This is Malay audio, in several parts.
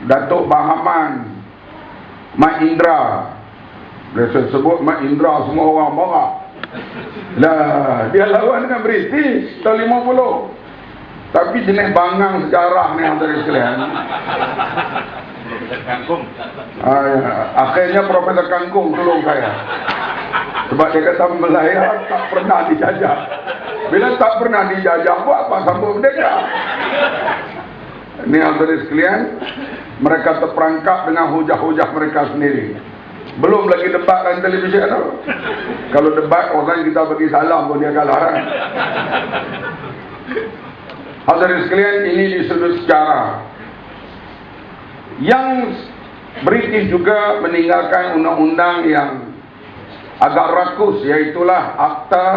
Datuk Bahaman, Mat Indra. Dia sebut Mat Indra, semua orang marah. Lah, dia lawan dengan British tahun 50. Tapi jenis bangang sejarah ni antara sekalian. Profesor Kangkung. Akhirnya Profesor Kangkung tolong saya. Sebab dia kata Melaya tak pernah dijajah. Bila tak pernah dijajah, buat apa sambung merdeka? Ini antara sekalian, mereka terperangkap dengan hujah-hujah mereka sendiri. Belum lagi debat dalam televisyen tu. Kalau debat, orang kita bagi salam pun dia kalah. Hadirin sekalian, ini di sudut sejarah. Yang British juga meninggalkan undang-undang yang agak rakus, iaitulah Akta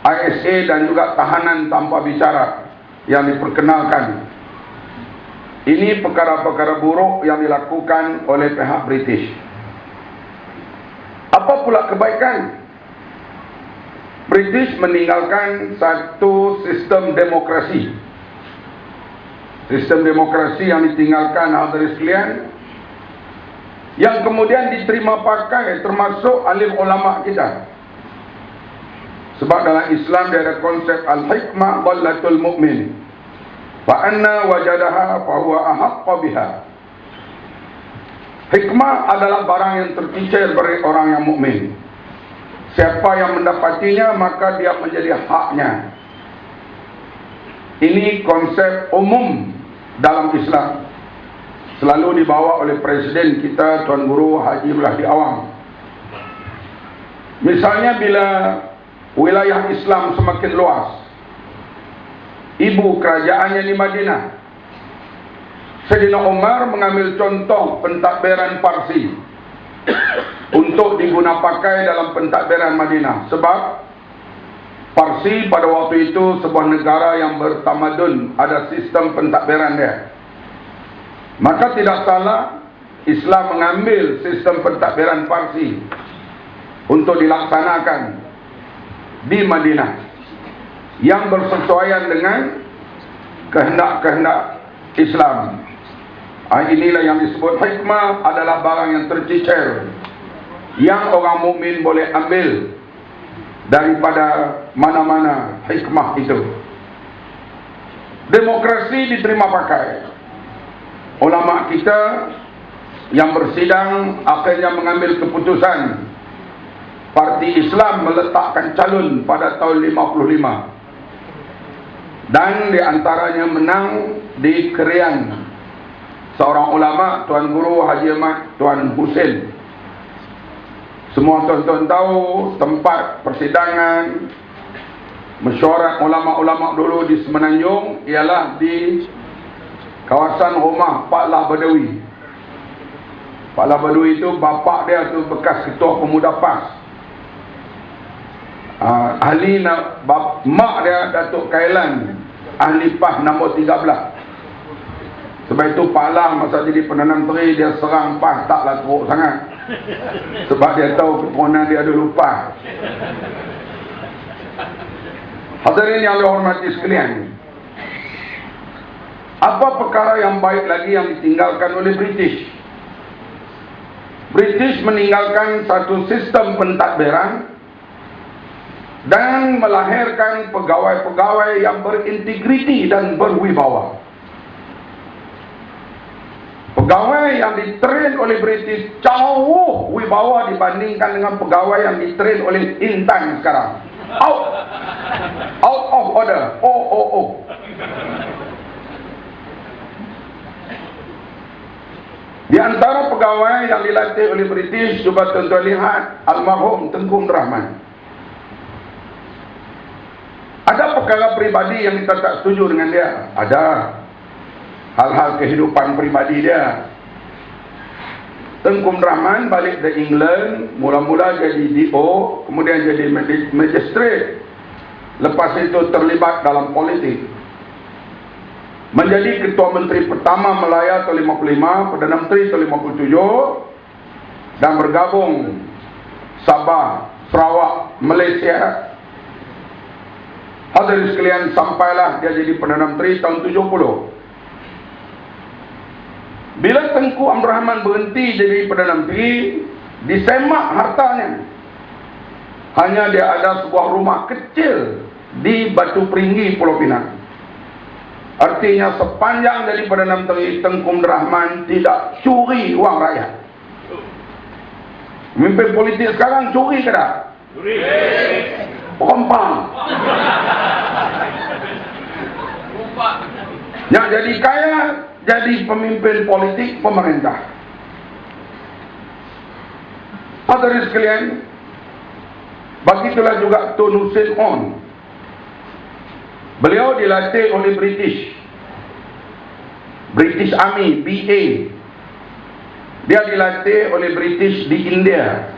ISA dan juga tahanan tanpa bicara yang diperkenalkan. Ini perkara-perkara buruk yang dilakukan oleh pihak British. Apa pula kebaikan? British meninggalkan satu sistem demokrasi. Sistem demokrasi yang ditinggalkan hadirin sekalian, yang kemudian diterima pakai termasuk alim ulama kita. Sebab dalam Islam dia ada konsep al-hikmah dhallatul mu'min. Fa anna wajadaha fa huwa ahaqqa biha. Hikmah adalah barang yang tercicir bagi orang yang mukmin. Siapa yang mendapatinya maka dia menjadi haknya. Ini konsep umum dalam Islam. Selalu dibawa oleh Presiden kita Tuan Guru Haji Abdul Awang. Misalnya bila wilayah Islam semakin luas, ibu kerajaannya di Madinah, Sayyidina Umar mengambil contoh pentadbiran Parsi untuk diguna pakai dalam pentadbiran Madinah. Sebab Parsi pada waktu itu sebuah negara yang bertamadun, ada sistem pentadbiran dia. Maka tidak salah Islam mengambil sistem pentadbiran Parsi untuk dilaksanakan di Madinah yang bersesuaian dengan kehendak-kehendak Islam. Inilah yang disebut hikmah, adalah barang yang tercicir yang orang mukmin boleh ambil daripada mana-mana hikmah itu. Demokrasi diterima pakai. Ulama kita yang bersidang akhirnya mengambil keputusan Parti Islam meletakkan calon pada tahun 55. Dan diantaranya menang di Kerian seorang ulama, Tuan Guru Haji Ahmad Tuan Husin. Semua tuan-tuan tahu tempat persidangan mesyuarat ulama-ulama dulu di Semenanjung ialah di kawasan rumah Pak Lah Badawi. Pak Lah Badawi itu bapa dia tu bekas ketua pemuda PAS. Ahli mak dia Datuk Kailan, ahli PAS nombor 13. Sebab itu Pak Lah masa jadi Perdana Menteri dia serang PAS taklah teruk sangat. Sebab dia tahu keturunan dia dulu PAS. Hadirin yang dihormati sekalian, apa perkara yang baik lagi yang ditinggalkan oleh British? British meninggalkan satu sistem pentadbiran dan melahirkan pegawai-pegawai yang berintegriti dan berwibawa. Pegawai yang ditrain oleh British jauh wibawa dibandingkan dengan pegawai yang ditrain oleh Intan sekarang. Out of order. Di antara pegawai yang dilatih oleh British, cuba tuan-tuan lihat almarhum Tengku Rahman. Ada perkara peribadi yang kita tak setuju dengan dia. Ada hal-hal kehidupan peribadi dia. Tengku Rahman balik dari England, mula-mula jadi DO, kemudian jadi magistrate. Lepas itu terlibat dalam politik. Menjadi Ketua Menteri pertama Melaya tahun 55, Perdana Menteri tahun 57, dan bergabung Sabah, Sarawak, Malaysia. Hadirin sekalian, sampailah dia jadi Perdana Menteri tahun 70. Bila Tengku Abdul Rahman berhenti jadi Perdana Menteri, disemak hartanya. Hanya dia ada sebuah rumah kecil di Batu Peringgi, Pulau Pinang. Artinya sepanjang jadi Perdana Menteri, Tengku Abdul Rahman tidak curi wang rakyat. Pemimpin politik sekarang curi ke tak? Curi. Rompang. Yang jadi kaya, jadi pemimpin politik pemerintah. Hadirin sekalian, begitulah juga Tun Hussein On. Beliau dilatih oleh British Army, BA. Dia dilatih oleh British di India.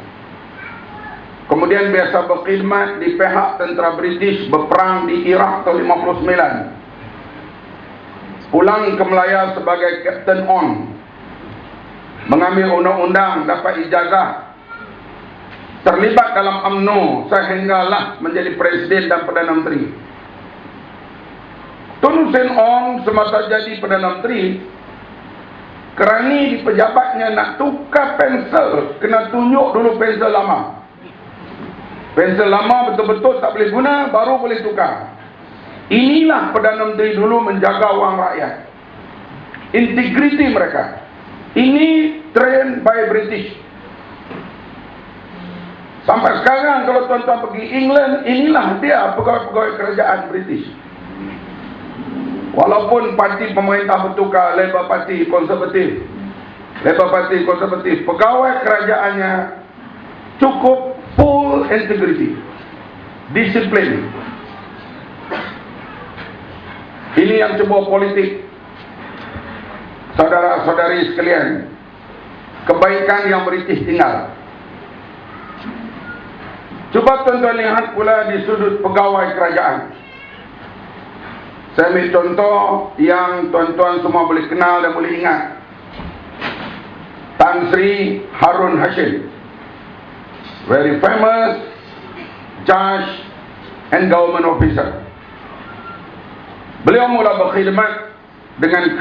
Kemudian biasa berkhidmat di pihak tentera British berperang di Iraq tahun 59. Pulang ke Melaya sebagai Captain On. Mengambil undang-undang, dapat ijazah. Terlibat dalam UMNO sehinggalah menjadi Presiden dan Perdana Menteri. Tun Hussein On semasa jadi Perdana Menteri, kerani di pejabatnya nak tukar pensel, kena tunjuk dulu pensel lama. Pensel lama betul-betul tak boleh guna, baru boleh tukar. Inilah Perdana Menteri dulu menjaga wang rakyat. Integriti mereka. Ini trained by British. Sampai sekarang kalau tuan-tuan pergi England, inilah dia pegawai-pegawai kerajaan British. Walaupun parti pemerintah bertukar, Labour Party konservatif, pegawai kerajaannya cukup full integrity, disiplin. Ini yang sebuah politik. Saudara-saudari sekalian, kebaikan yang British tinggal. Cuba tuan-tuan lihat pula di sudut pegawai kerajaan. Saya ambil contoh yang tuan-tuan semua boleh kenal dan boleh ingat. Tan Sri Harun Hashim, very famous judge and government officer. Beliau mula berkhidmat dengan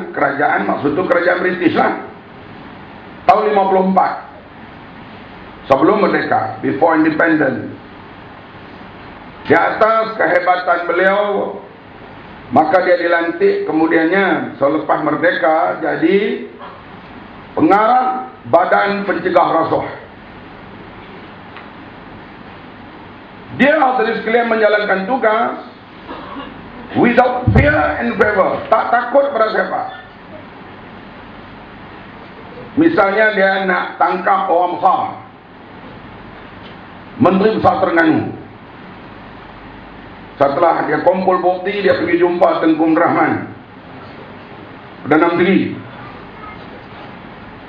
kerajaan maksud itu kerajaan British lah, tahun 54, sebelum merdeka, before independence. Di atas kehebatan beliau, maka dia dilantik kemudiannya selepas merdeka jadi pengarah Badan Pencegah Rasuah. Dia harus sekalian menjalankan tugas without fear and favor, tak takut pada siapa. Misalnya dia nak tangkap orang besar, Menteri Besar Terengganu. Setelah dia kumpul bukti, dia pergi jumpa Tengku Abdul Rahman, Perdana Menteri.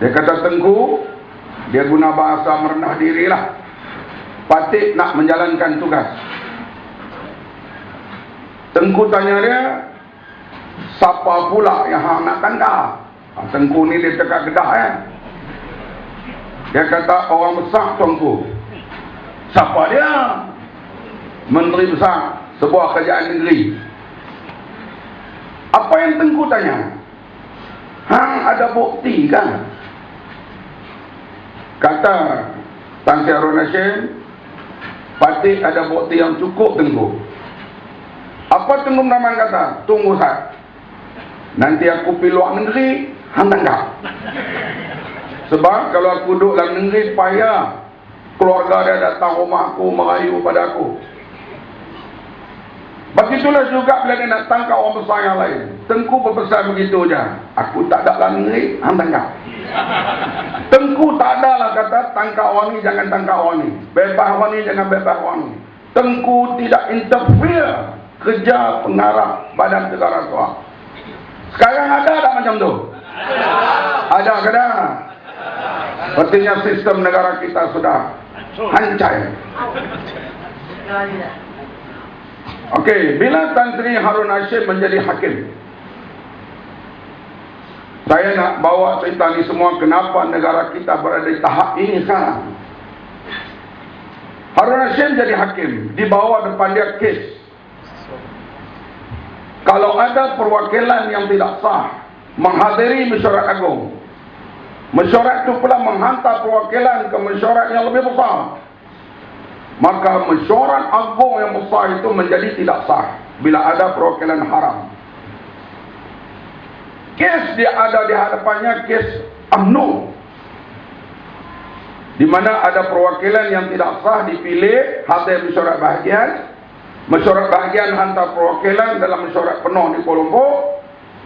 Dia kata, Tengku, dia guna bahasa merendah diri lah, patut nak menjalankan tugas. Tengku tanya dia, siapa pula yang hang nak tangkap? Tengku ni dia cakap Kedah ya. Dia kata, orang besar Tengku. Siapa dia? Menteri Besar sebuah kerajaan negeri. Apa yang Tengku tanya? Hang ada bukti kan? Kata Tan Sri Harun Hashim, patut ada bukti yang cukup Tengku. Apa Tengku Abdul Rahman kata? Tunggu sat, nanti aku pergi luar negeri, hang tangkap. Sebab kalau aku duduk dalam negeri payah, keluarga dia datang rumah aku, merayu pada aku. Begitulah juga bila dia nak tangkap orang besar yang lain. Tengku berpesan begitu je, aku tak ada dalam negeri, hang tangkap. Tengku tak ada lah kata tangkap orang ni, jangan tangkap orang ni, bebas orang ni, jangan bebas orang ni. Tengku tidak interfere kerja pengarah Badan Pencegah Rasuah. Sekarang ada tak macam tu? Ada ke tak? Artinya sistem negara kita sudah hancur. Okey, bila Tan Sri Harun Hashim menjadi hakim, saya nak bawa cerita ni semua kenapa negara kita berada di tahap ini sekarang. Harun Hashim jadi hakim, dibawa depan dia kes. Kalau ada perwakilan yang tidak sah, menghadiri mesyuarat agung. Mesyuarat itu pula menghantar perwakilan ke mesyuarat yang lebih besar. Maka mesyuarat agung yang besar itu menjadi tidak sah bila ada perwakilan haram. Kes dia ada di hadapannya kes UMNO, di mana ada perwakilan yang tidak sah dipilih hadir mesyuarat bahagian. Mesyuarat bahagian hantar perwakilan dalam mesyuarat penuh di Kuala Lumpur.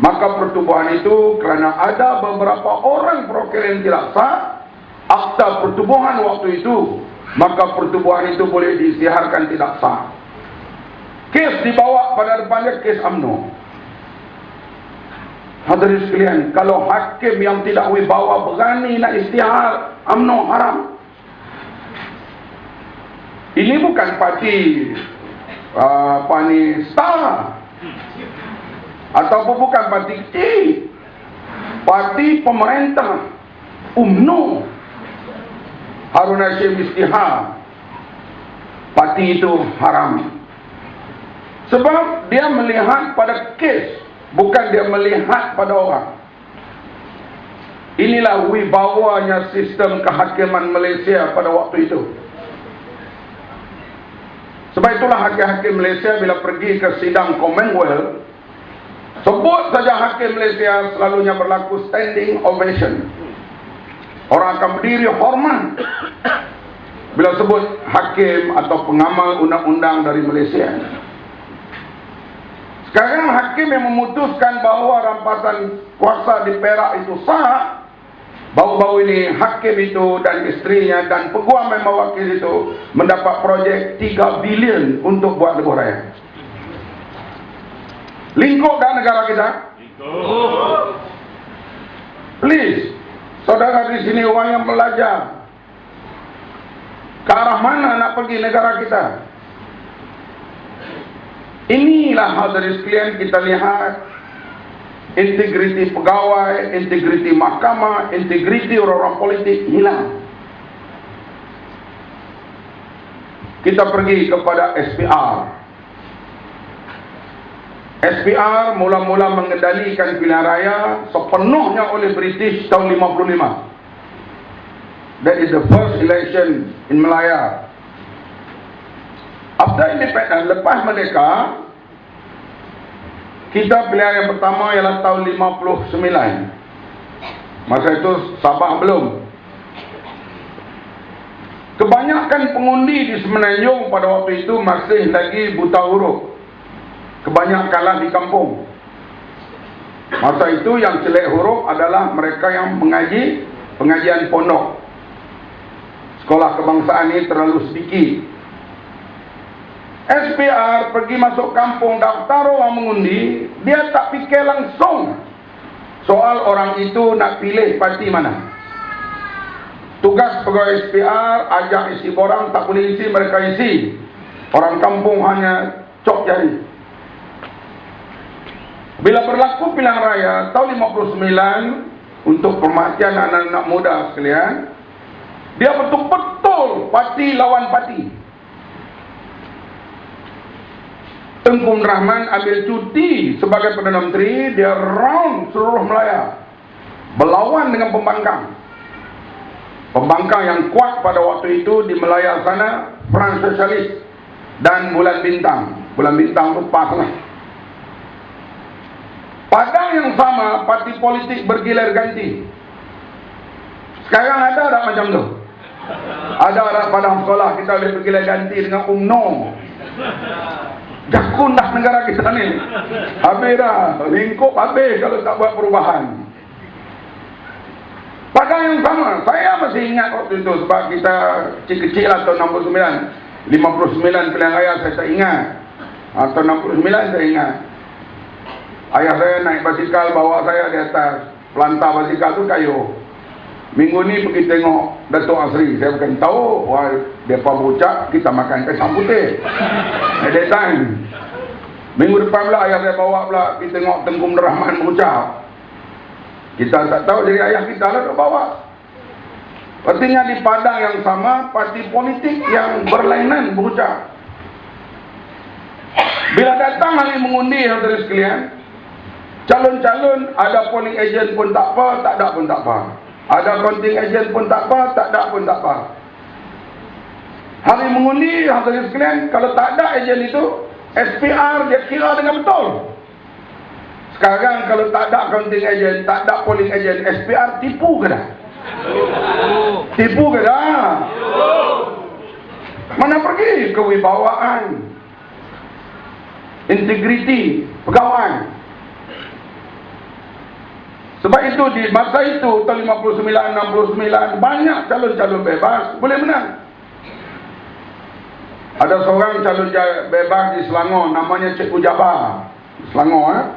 Maka pertubuhan itu kerana ada beberapa orang perwakilan yang tidak sah akta pertubuhan waktu itu, maka pertubuhan itu boleh disiharkan tidak sah. Kes dibawa pada depannya kes UMNO. Hadirin sekalian, kalau hakim yang tidak wibawa berani nak istihar UMNO haram. Ini bukan parti star ataupun bukan parti kecil, parti pemerintah UMNO. Harun Hashim istihar, parti itu haram. Sebab dia melihat pada kes, bukan dia melihat pada orang. Inilah wibawanya sistem kehakiman Malaysia pada waktu itu. Sebab itulah hakim-hakim Malaysia bila pergi ke sidang Commonwealth, sebut saja hakim Malaysia selalunya berlaku standing ovation. Orang akan berdiri hormat bila sebut hakim atau pengamal undang-undang dari Malaysia. Sekarang hakim yang memutuskan bahawa rampasan kuasa di Perak itu sah, baru-baru ini hakim itu dan isterinya dan peguam yang mewakili itu mendapat projek 3 bilion untuk buat lebuh raya. Lingkup dah negara kita? Lingkup. Please, saudara di sini orang yang belajar, ke arah mana nak pergi negara kita? Inilah hadirin sekalian, kita lihat integriti pegawai, integriti mahkamah, integriti orang-orang politik hilang. Kita pergi kepada SPR. SPR mula-mula mengendalikan pilihan raya sepenuhnya oleh British tahun 55. That is the first election in Malaya. After independence, lepas merdeka, kita pilihan yang pertama ialah tahun 59. Masa itu Sabah belum. Kebanyakan pengundi di Semenanjung pada waktu itu masih lagi buta huruf. Kebanyakanlah di kampung. Masa itu yang jelek huruf adalah mereka yang mengaji pengajian pondok. Sekolah kebangsaan ini terlalu sedikit. SPR pergi masuk kampung daftar orang mengundi, dia tak fikir langsung soal orang itu nak pilih parti mana. Tugas pegawai SPR ajak isi borang, tak boleh isi, mereka isi. Orang kampung hanya cok jari. Bila berlaku pilihan raya tahun 59 untuk perhatian anak-anak muda sekalian, dia betul-betul parti lawan parti. Tengku Rahman ambil cuti sebagai Perdana Menteri, dia round seluruh Melaya, berlawan dengan pembangkang. Pembangkang yang kuat pada waktu itu di Melaya sana, Front Sosialis dan Bulan Bintang. Bulan Bintang itu pas lah. Pada yang sama, parti politik bergilir ganti. Sekarang ada tak macam tu? Ada tak pada sekolah kita boleh bergilir ganti dengan UMNO? Jakun dah negara kita ni. Habis dah, lingkup habis kalau tak buat perubahan. Pada yang sama, saya masih ingat waktu itu sebab kita kecil-kecil lah tahun 69. 59 pilihan raya saya tak ingat. Tahun 69 saya ingat. Ayah saya naik basikal, bawa saya di atas pelantar basikal tu kayu. Minggu ni pergi tengok Datuk Asri. Saya bukan tahu, wah, mereka berucap, kita makan kacang putih. At that time. Minggu depan pula ayah saya bawa pula pergi tengok Tengku Rahman berucap. Kita tak tahu, jadi ayah kita lah bawa. Artinya di padang yang sama, parti politik yang berlainan berucap. Bila datang hari mengundi, saudara sekalian, Calon-calon, ada polling agent pun tak apa, tak ada pun tak apa. Ada counting agent pun tak apa, tak ada pun tak apa. Hari mengundi, hadirin sekalian, kalau tak ada agent itu, SPR dia kira dengan betul. Sekarang kalau tak ada counting agent, tak ada polling agent, SPR tipu ke dah? Tipu ke dah? Mana pergi kewibawaan, integriti pegawai? Sebab itu di masa itu tahun 59, 69 banyak calon-calon bebas boleh menang. Ada seorang calon bebas di Selangor namanya Cikgu Jabar, Selangor.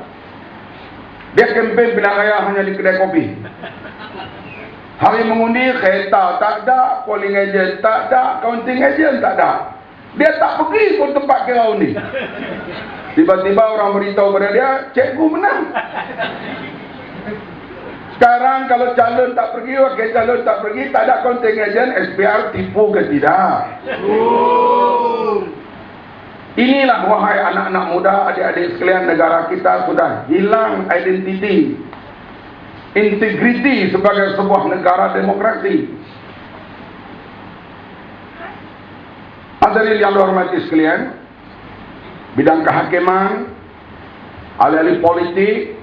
Dia kempen pilihan raya hanya di kedai kopi. Hari mengundi kereta tak ada, polling agent tak ada, counting agent tak ada. Dia tak pergi pun tempat kira undi. Tiba-tiba orang beritahu kepada dia, cikgu menang. Sekarang kalau calon tak pergi, wakil calon tak pergi, tak ada counting agent, SPR tipu ke tidak? Inilah wahai anak-anak muda, adik-adik sekalian, negara kita sudah hilang identiti, integriti sebagai sebuah negara demokrasi. Hadirin yang dihormati sekalian, bidang kehakiman, alih-alih politik,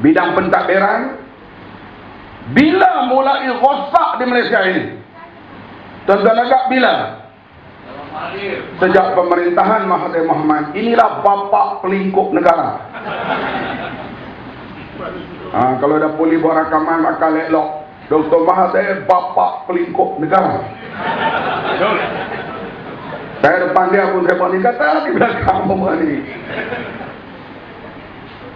bidang pentadbiran, bila mulai rosak di Malaysia ini? Tuan-tuan agak bila? Sejak pemerintahan Mahathir Mohamad. Inilah bapa pelingkup negara. Kalau ada poli buat rakaman akal elok, Dr. Mahathir bapa pelingkup negara. Saya depan dia pun saya boleh kata di belakang semua ni.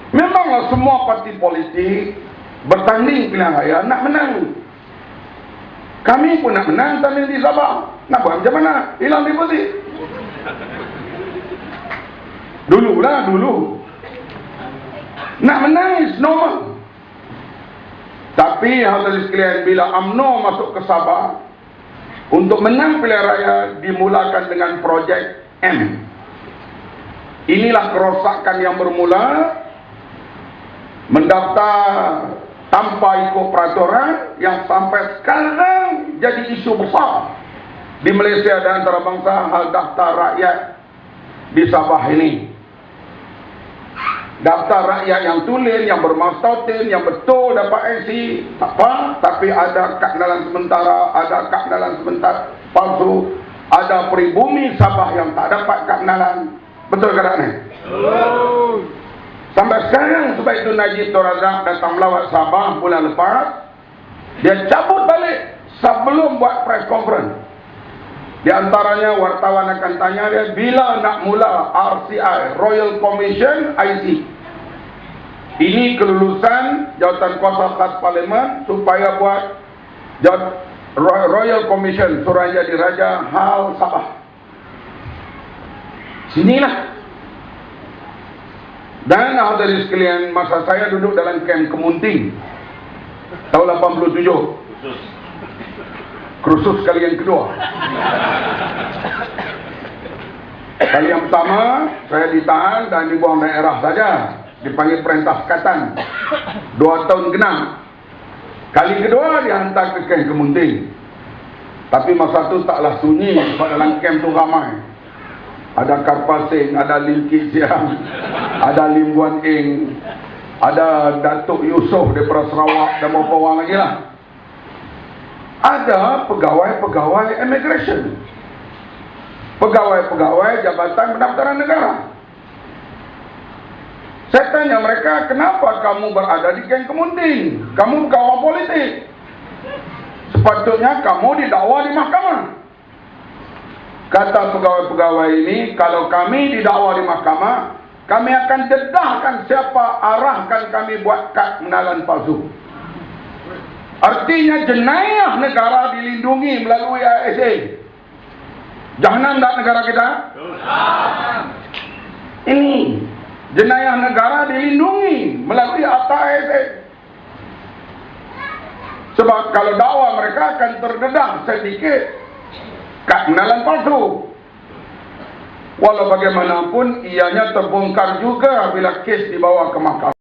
Memanglah semua parti politik bertanding pilihan raya nak menang. Kami pun nak menang tanding di Sabah. Nak buat macam mana? Hilang deposit. Dulu. Nak menang is normal. Tapi hadirin sekalian, bila UMNO masuk ke Sabah, untuk menang pilihan raya dimulakan dengan projek M. Inilah kerosakan yang bermula. Mendaftar tanpa ikut peraturan yang sampai sekarang jadi isu besar di Malaysia dan antarabangsa, hal daftar rakyat di Sabah ini. Daftar rakyat yang tulen, yang bermastautin, yang betul dapat IC, tak apa, tapi ada kad kenalan sementara, ada kad kenalan sementara palsu, ada peribumi Sabah yang tak dapat kad kenalan. Betul ke tak ni? Sampai sekarang, sebab itu Najib Tun Razak datang melawat Sabah bulan lepas, dia cabut balik sebelum buat press conference. Di antaranya wartawan akan tanya dia bila nak mula RCI, Royal Commission IC. Ini kelulusan jawatan kuasa khas Parlimen supaya buat Royal Commission Suruhanjadi Raja Hal Sabah. Sinilah. Dan hadirin sekalian, masa saya duduk dalam kem Kemunting tahun 87, kursus kali yang kedua. Kali yang pertama saya ditahan dan dibuang daerah saja, dipanggil perintah sekatan 2 tahun genap. Kali kedua dihantar ke kem Kemunting. Tapi masa tu taklah sunyi, sebab dalam kem tu ramai. Ada Karpasing, ada Lim Kit Siang, ada Lim Guan Eng, ada Datuk Yusof daripada Sarawak dan beberapa orang lagi lah. Ada pegawai-pegawai immigration, pegawai-pegawai Jabatan Pendaftaran Negara. Saya tanya mereka, kenapa kamu berada di geng Kemunting? Kamu bukan orang politik. Sepatutnya kamu didakwa di mahkamah. Kata pegawai-pegawai ini, kalau kami didakwa di mahkamah, kami akan dedahkan siapa arahkan kami buat kad kenalan palsu. Artinya jenayah negara dilindungi melalui ASA. Jahanam tak negara kita? Ini jenayah negara dilindungi melalui akta ASA. Sebab kalau dakwa mereka akan terdedah sedikit kad kenalan palsu. Walau bagaimanapun ianya terbongkar juga bila kes dibawa ke mahkamah.